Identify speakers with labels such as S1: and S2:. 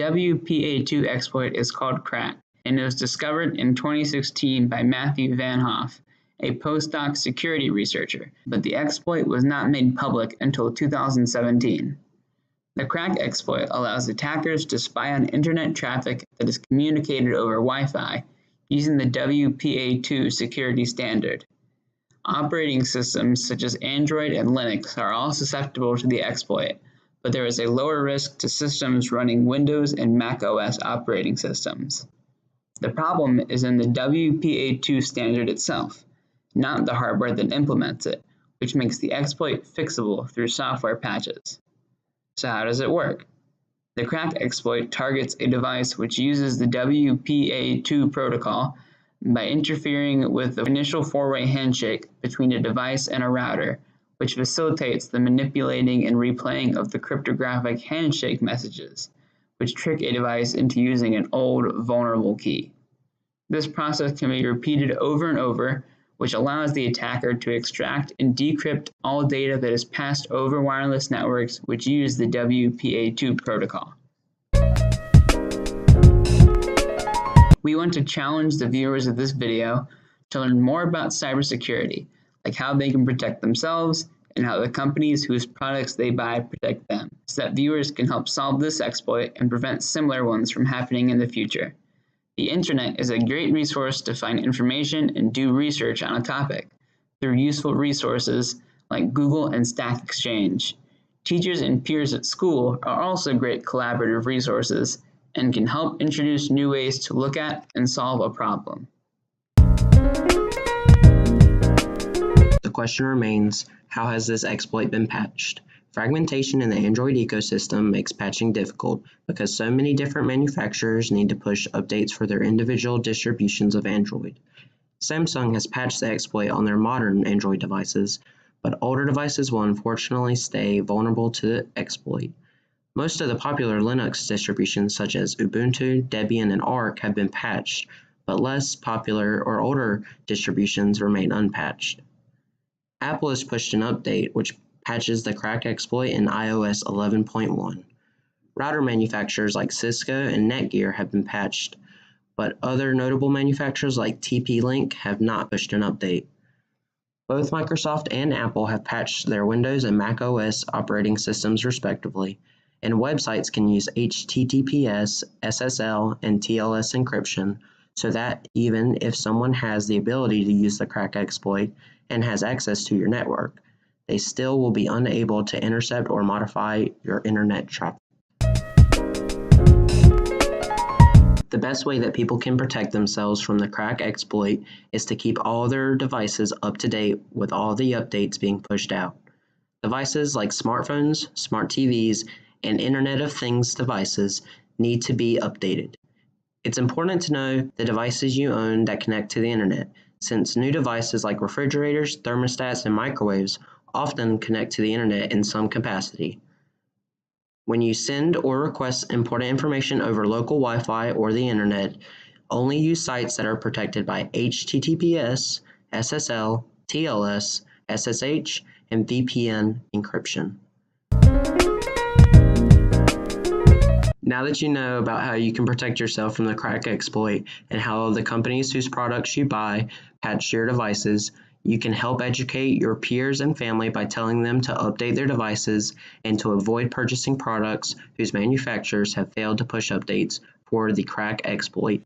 S1: WPA2 exploit is called crack, and it was discovered in 2016 by Matthew Van Hoff, a postdoc security researcher, but the exploit was not made public until 2017. The crack exploit allows attackers to spy on internet traffic that is communicated over Wi-Fi using the WPA2 security standard. Operating systems such as Android and Linux are all susceptible to the exploit, but there is a lower risk to systems running Windows and Mac OS operating systems. The problem is in the WPA2 standard itself, not the hardware that implements it, which makes the exploit fixable through software patches. So how does it work? The crack exploit targets a device which uses the WPA2 protocol by interfering with the initial four-way handshake between a device and a router, which facilitates the manipulating and replaying of the cryptographic handshake messages, which trick a device into using an old, vulnerable key. This process can be repeated over and over, which allows the attacker to extract and decrypt all data that is passed over wireless networks which use the WPA2 protocol. We want to challenge the viewers of this video to learn more about cybersecurity, like how they can protect themselves and how the companies whose products they buy protect them, so that viewers can help solve this exploit and prevent similar ones from happening in the future. The internet is a great resource to find information and do research on a topic through useful resources like Google and Stack Exchange. Teachers and peers at school are also great collaborative resources and can help introduce new ways to look at and solve a problem.
S2: The question remains, how has this exploit been patched? Fragmentation in the Android ecosystem makes patching difficult because so many different manufacturers need to push updates for their individual distributions of Android. Samsung has patched the exploit on their modern Android devices, but older devices will unfortunately stay vulnerable to the exploit. Most of the popular Linux distributions such as Ubuntu, Debian, and Arch have been patched, but less popular or older distributions remain unpatched. Apple has pushed an update which patches the crack exploit in iOS 11.1. Router manufacturers like Cisco and Netgear have been patched, but other notable manufacturers like TP-Link have not pushed an update. Both Microsoft and Apple have patched their Windows and Mac OS operating systems respectively, and websites can use HTTPS, SSL, and TLS encryption so that even if someone has the ability to use the crack exploit and has access to your network, they still will be unable to intercept or modify your internet traffic. The best way that people can protect themselves from the crack exploit is to keep all their devices up to date with all the updates being pushed out. Devices like smartphones, smart TVs, and Internet of Things devices need to be updated. It's important to know the devices you own that connect to the internet, since new devices like refrigerators, thermostats, and microwaves often connect to the internet in some capacity. When you send or request important information over local Wi-Fi or the internet, only use sites that are protected by HTTPS, SSL, TLS, SSH, and VPN encryption. Now that you know about how you can protect yourself from the crack exploit and how the companies whose products you buy patch your devices, you can help educate your peers and family by telling them to update their devices and to avoid purchasing products whose manufacturers have failed to push updates for the crack exploit.